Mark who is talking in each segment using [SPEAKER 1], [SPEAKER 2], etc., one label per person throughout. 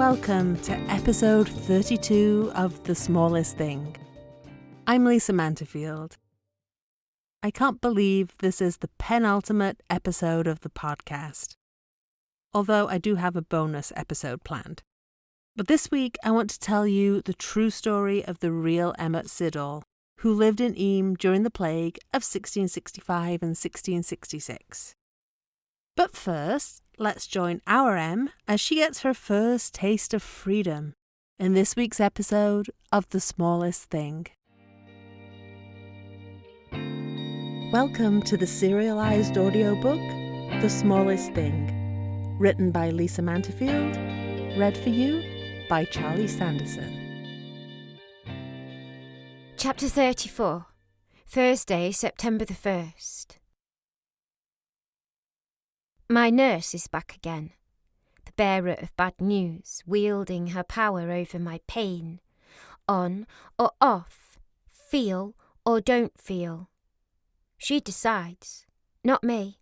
[SPEAKER 1] welcome to episode 32 of The Smallest Thing. I'm Lisa Manterfield. I can't believe this is the penultimate episode of the podcast, although I do have a bonus episode planned. But this week I want to tell you the true story of the real Emmott Syddall, who lived in Eyam during the plague of 1665 and 1666. But first, let's join our Em as she gets her first taste of freedom in this week's episode of The Smallest Thing. Welcome to the serialized audiobook, The Smallest Thing, written by Lisa Manterfield, read for you by Charlie Sanderson.
[SPEAKER 2] Chapter 34, Thursday, September the 1st. My nurse is back again, the bearer of bad news, wielding her power over my pain. On or off, feel or don't feel. She decides, not me.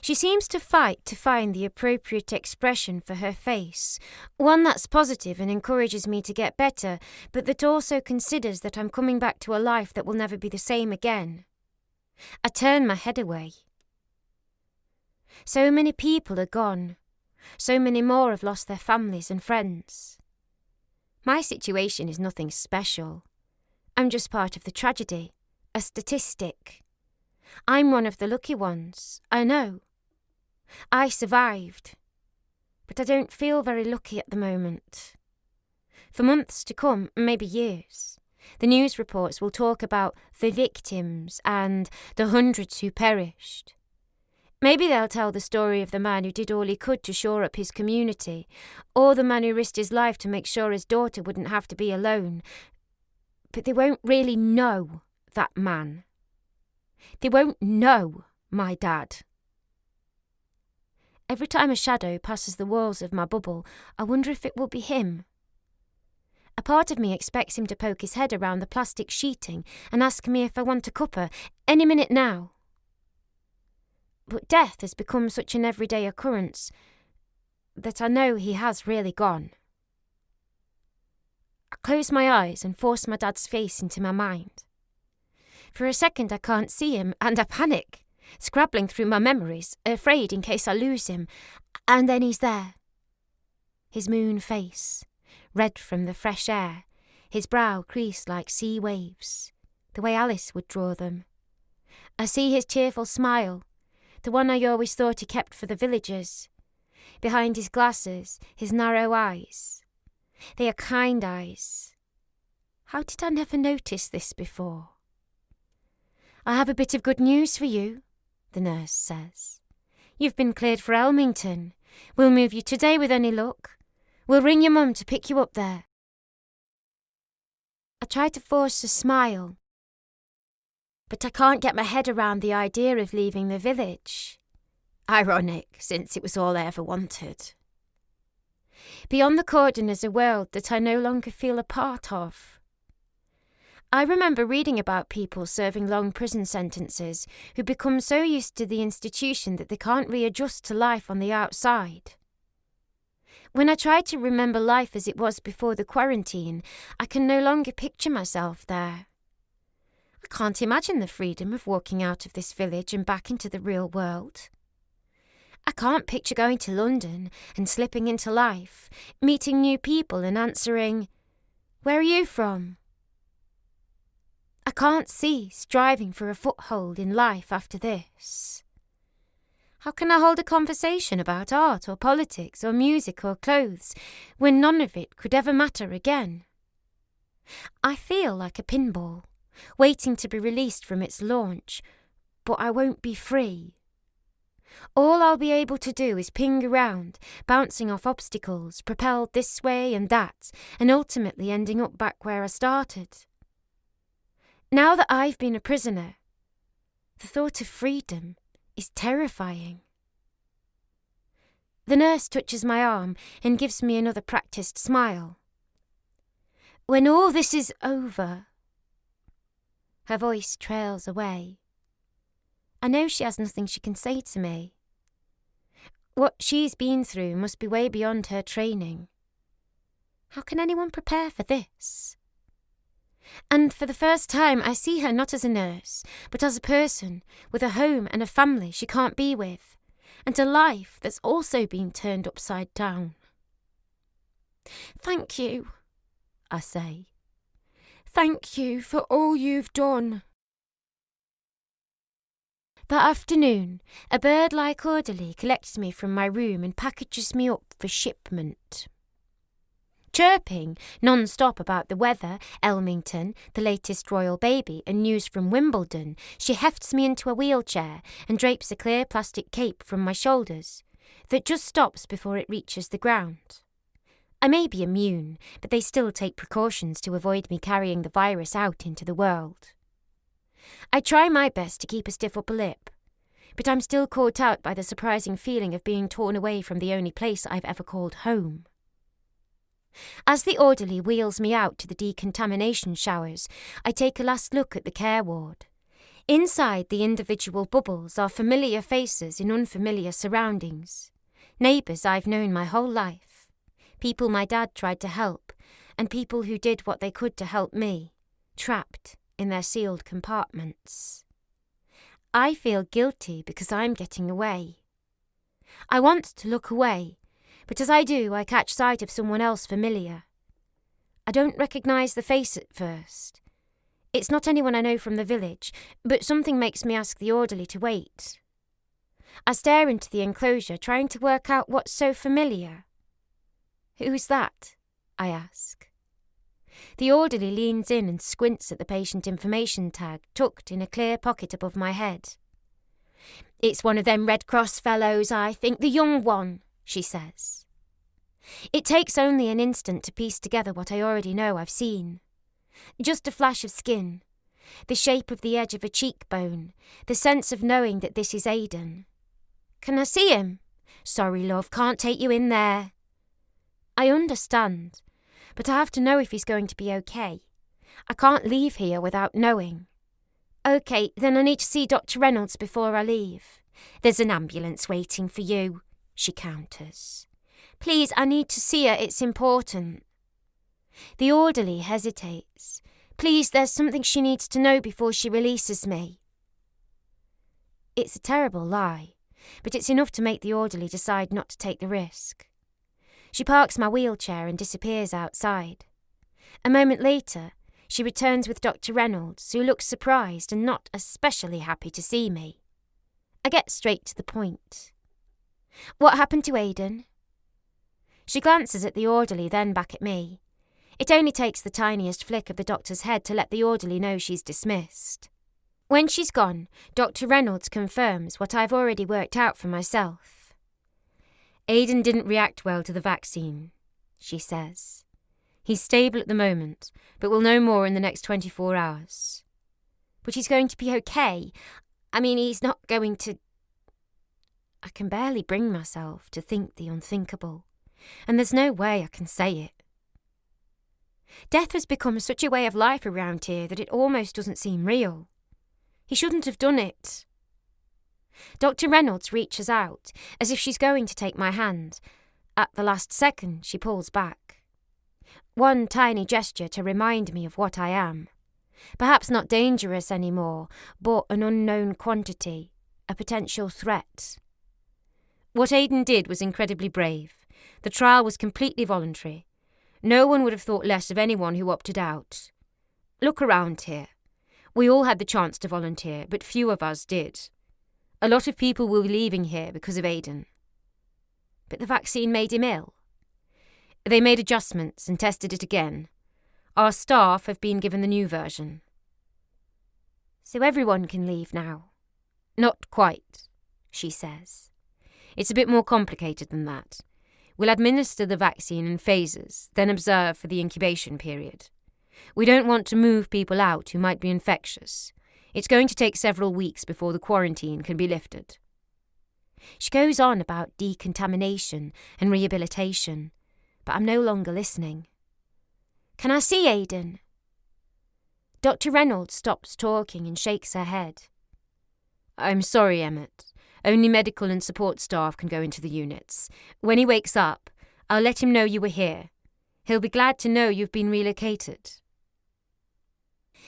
[SPEAKER 2] She seems to fight to find the appropriate expression for her face, one that's positive and encourages me to get better, but that also considers that I'm coming back to a life that will never be the same again. I turn my head away. So many people are gone. So many more have lost their families and friends. My situation is nothing special. I'm just part of the tragedy, a statistic. I'm one of the lucky ones, I know. I survived. But I don't feel very lucky at the moment. For months to come, maybe years, the news reports will talk about the victims and the hundreds who perished. Maybe they'll tell the story of the man who did all he could to shore up his community, or the man who risked his life to make sure his daughter wouldn't have to be alone. But they won't really know that man. They won't know my dad. Every time a shadow passes the walls of my bubble, I wonder if it will be him. A part of me expects him to poke his head around the plastic sheeting and ask me if I want a cuppa any minute now. But death has become such an everyday occurrence that I know he has really gone. I close my eyes and force my dad's face into my mind. For a second I can't see him and I panic, scrabbling through my memories, afraid in case I lose him, and then he's there. His moon face, red from the fresh air, his brow creased like sea waves, the way Alice would draw them. I see his cheerful smile, the one I always thought he kept for the villagers. Behind his glasses, his narrow eyes. They are kind eyes. How did I never notice this before? I have a bit of good news for you, the nurse says. You've been cleared for Elmington. We'll move you today with any luck. We'll ring your mum to pick you up there. I try to force a smile, but I can't get my head around the idea of leaving the village. Ironic, since it was all I ever wanted. Beyond the cordon is a world that I no longer feel a part of. I remember reading about people serving long prison sentences who become so used to the institution that they can't readjust to life on the outside. When I try to remember life as it was before the quarantine, I can no longer picture myself there. I can't imagine the freedom of walking out of this village and back into the real world. I can't picture going to London and slipping into life, meeting new people and answering, "Where are you from?" I can't see striving for a foothold in life after this. How can I hold a conversation about art or politics or music or clothes when none of it could ever matter again? I feel like a pinball, waiting to be released from its launch, but I won't be free. All I'll be able to do is ping around, bouncing off obstacles, propelled this way and that, and ultimately ending up back where I started. Now that I've been a prisoner, the thought of freedom is terrifying. The nurse touches my arm and gives me another practiced smile. When all this is over, her voice trails away. I know she has nothing she can say to me. What she's been through must be way beyond her training. How can anyone prepare for this? And for the first time, I see her not as a nurse, but as a person with a home and a family she can't be with, and a life that's also been turned upside down. Thank you, I say. Thank you for all you've done. That afternoon, a bird-like orderly collects me from my room and packages me up for shipment. Chirping non-stop about the weather, Elmington, the latest royal baby, and news from Wimbledon, she hefts me into a wheelchair and drapes a clear plastic cape from my shoulders that just stops before it reaches the ground. I may be immune, but they still take precautions to avoid me carrying the virus out into the world. I try my best to keep a stiff upper lip, but I'm still caught out by the surprising feeling of being torn away from the only place I've ever called home. As the orderly wheels me out to the decontamination showers, I take a last look at the care ward. Inside the individual bubbles are familiar faces in unfamiliar surroundings. Neighbours I've known my whole life. People my dad tried to help, and people who did what they could to help me, trapped in their sealed compartments. I feel guilty because I'm getting away. I want to look away, but as I do, I catch sight of someone else familiar. I don't recognise the face at first. It's not anyone I know from the village, but something makes me ask the orderly to wait. I stare into the enclosure, trying to work out what's so familiar. "Who's that?" I ask. The orderly leans in and squints at the patient information tag tucked in a clear pocket above my head. "It's one of them Red Cross fellows, I think, the young one," she says. It takes only an instant to piece together what I already know I've seen. Just a flash of skin, the shape of the edge of a cheekbone, the sense of knowing that this is Aiden. "Can I see him?" "Sorry, love, can't take you in there." I understand, but I have to know if he's going to be okay. I can't leave here without knowing. "OK, then I need to see Dr. Reynolds before I leave." "There's an ambulance waiting for you," she counters. "Please, I need to see her, it's important." The orderly hesitates. "Please, there's something she needs to know before she releases me." It's a terrible lie, but it's enough to make the orderly decide not to take the risk. She parks my wheelchair and disappears outside. A moment later, she returns with Dr. Reynolds, who looks surprised and not especially happy to see me. I get straight to the point. "What happened to Aiden?" She glances at the orderly, then back at me. It only takes the tiniest flick of the doctor's head to let the orderly know she's dismissed. When she's gone, Dr. Reynolds confirms what I've already worked out for myself. "Aiden didn't react well to the vaccine," she says. "He's stable at the moment, but we'll know more in the next 24 hours. "But he's going to be okay. I mean, he's not going to..." I can barely bring myself to think the unthinkable, and there's no way I can say it. Death has become such a way of life around here that it almost doesn't seem real. He shouldn't have done it. Dr. Reynolds reaches out, as if she's going to take my hand. At the last second, she pulls back. One tiny gesture to remind me of what I am. Perhaps not dangerous anymore, but an unknown quantity, a potential threat. What Aiden did was incredibly brave. The trial was completely voluntary. No one would have thought less of anyone who opted out. Look around here. We all had the chance to volunteer, but few of us did. A lot of people will be leaving here because of Aiden. But the vaccine made him ill. They made adjustments and tested it again. Our staff have been given the new version. So everyone can leave now. Not quite, she says. It's a bit more complicated than that. We'll administer the vaccine in phases, then observe for the incubation period. We don't want to move people out who might be infectious. It's going to take several weeks before the quarantine can be lifted. She goes on about decontamination and rehabilitation, but I'm no longer listening. Can I see Aiden? Dr. Reynolds stops talking and shakes her head. I'm sorry, Emmett. Only medical and support staff can go into the units. When he wakes up, I'll let him know you were here. He'll be glad to know you've been relocated."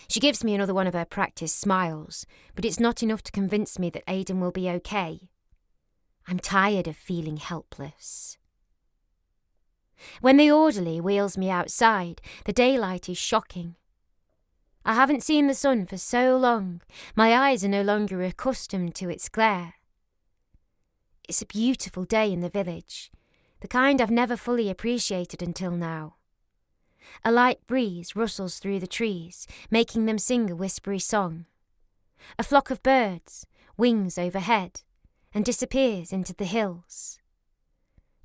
[SPEAKER 2] She gives me another one of her practice smiles, but it's not enough to convince me that Aiden will be okay. I'm tired of feeling helpless. When the orderly wheels me outside, the daylight is shocking. I haven't seen the sun for so long, my eyes are no longer accustomed to its glare. It's a beautiful day in the village, the kind I've never fully appreciated until now. A light breeze rustles through the trees, making them sing a whispery song. A flock of birds wings overhead and disappears into the hills.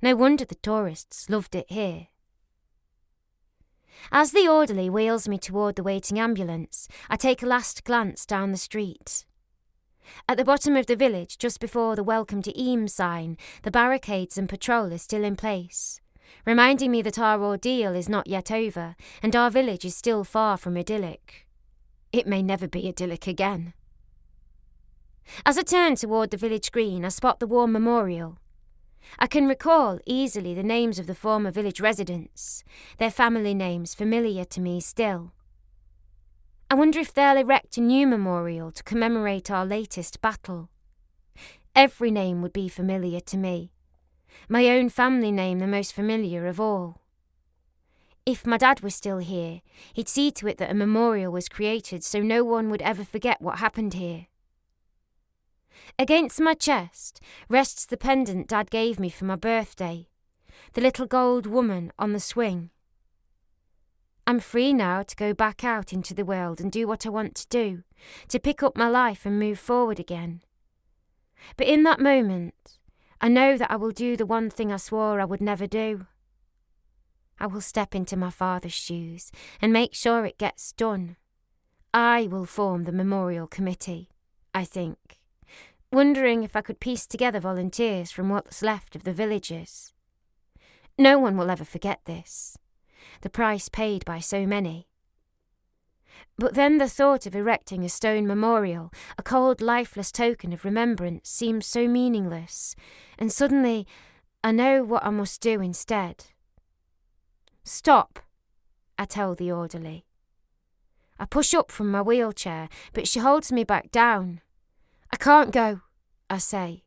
[SPEAKER 2] No wonder the tourists loved it here. As the orderly wheels me toward the waiting ambulance, I take a last glance down the street. At the bottom of the village, just before the Welcome to Eames sign, the barricades and patrol are still in place, reminding me that our ordeal is not yet over and our village is still far from idyllic. It may never be idyllic again. As I turn toward the village green, I spot the war memorial. I can recall easily the names of the former village residents, their family names familiar to me still. I wonder if they'll erect a new memorial to commemorate our latest battle. Every name would be familiar to me, my own family name the most familiar of all. If my dad was still here, he'd see to it that a memorial was created so no one would ever forget what happened here. Against my chest rests the pendant Dad gave me for my birthday, the little gold woman on the swing. I'm free now to go back out into the world and do what I want to do, to pick up my life and move forward again. But in that moment, I know that I will do the one thing I swore I would never do. I will step into my father's shoes and make sure it gets done. I will form the memorial committee, I think, wondering if I could piece together volunteers from what's left of the villages. No one will ever forget this, the price paid by so many. But then the thought of erecting a stone memorial, a cold, lifeless token of remembrance, seems so meaningless, and suddenly I know what I must do instead. "Stop," I tell the orderly. I push up from my wheelchair, but she holds me back down. "I can't go," I say.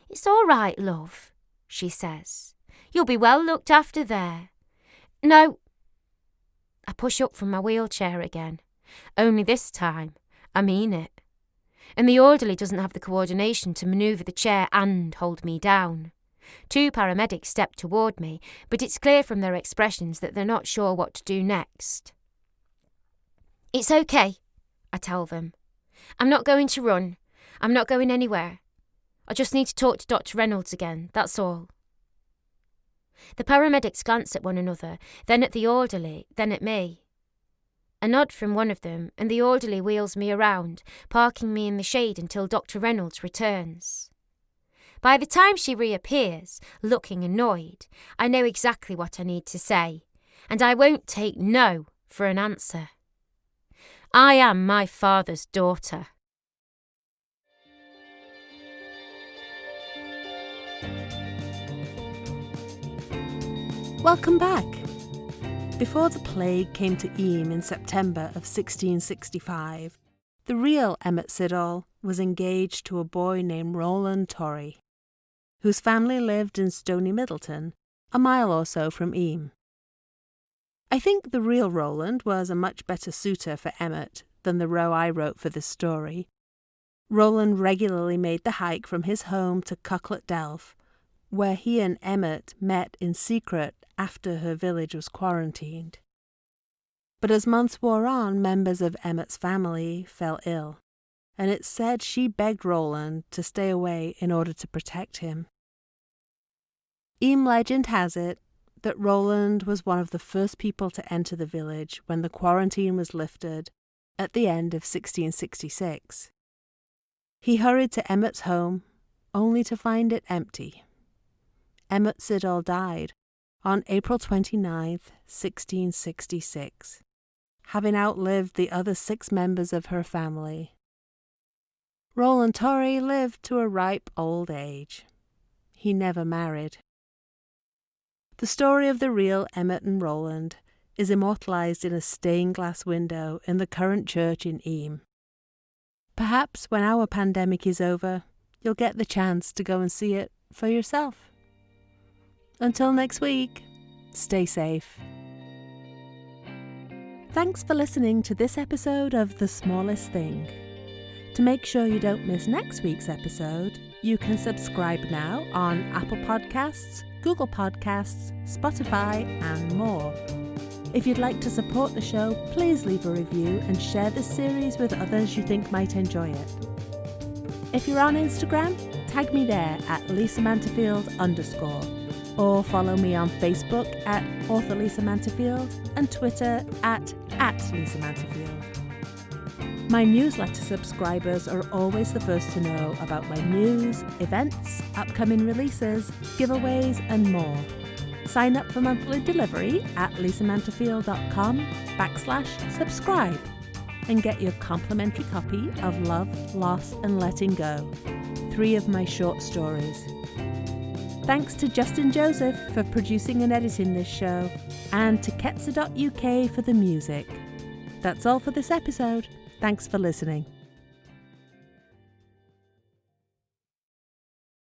[SPEAKER 2] "It's all right, love," she says. "You'll be well looked after there." "No." I push up from my wheelchair again. Only this time, I mean it. And the orderly doesn't have the coordination to manoeuvre the chair and hold me down. 2 paramedics step toward me, but it's clear from their expressions that they're not sure what to do next. "It's okay," I tell them. "I'm not going to run. I'm not going anywhere. I just need to talk to Dr. Reynolds again, that's all." The paramedics glance at one another, then at the orderly, then at me. A nod from one of them, and the orderly wheels me around, parking me in the shade until Dr. Reynolds returns. By the time she reappears, looking annoyed, I know exactly what I need to say, and I won't take no for an answer. I am my father's daughter.
[SPEAKER 1] Welcome back. Before the plague came to Eam in September of 1665, the real Emmott Syddall was engaged to a boy named Roland Torrey, whose family lived in Stony Middleton, a mile or so from Eam. I think the real Roland was a much better suitor for Emmett than the row I wrote for this story. Roland regularly made the hike from his home to Cocklet Delph, where he and Emmett met in secret after her village was quarantined. But as months wore on, members of Emmett's family fell ill, and it's said she begged Roland to stay away in order to protect him. Eam legend has it that Roland was one of the first people to enter the village when the quarantine was lifted at the end of 1666. He hurried to Emmett's home, only to find it empty. Emmett Syddall died on April 29, 1666, having outlived the other 6 members of her family. Roland Torrey lived to a ripe old age. He never married. The story of the real Emmett and Roland is immortalised in a stained glass window in the current church in Eyam. Perhaps when our pandemic is over, you'll get the chance to go and see it for yourself. Until next week, stay safe. Thanks for listening to this episode of The Smallest Thing. To make sure you don't miss next week's episode, you can subscribe now on Apple Podcasts, Google Podcasts, Spotify, and more. If you'd like to support the show, please leave a review and share this series with others you think might enjoy it. If you're on Instagram, tag me there at LisaManterfield_, or follow me on Facebook at author Lisa Manterfield and Twitter at Lisa Manterfield. My newsletter subscribers are always the first to know about my news, events, upcoming releases, giveaways, and more. Sign up for monthly delivery at lisamanterfield.com/subscribe and get your complimentary copy of Love, Loss and Letting Go, 3 of my short stories. Thanks to Justin Joseph for producing and editing this show, and to Ketsa.uk for the music. That's all for this episode. Thanks for listening.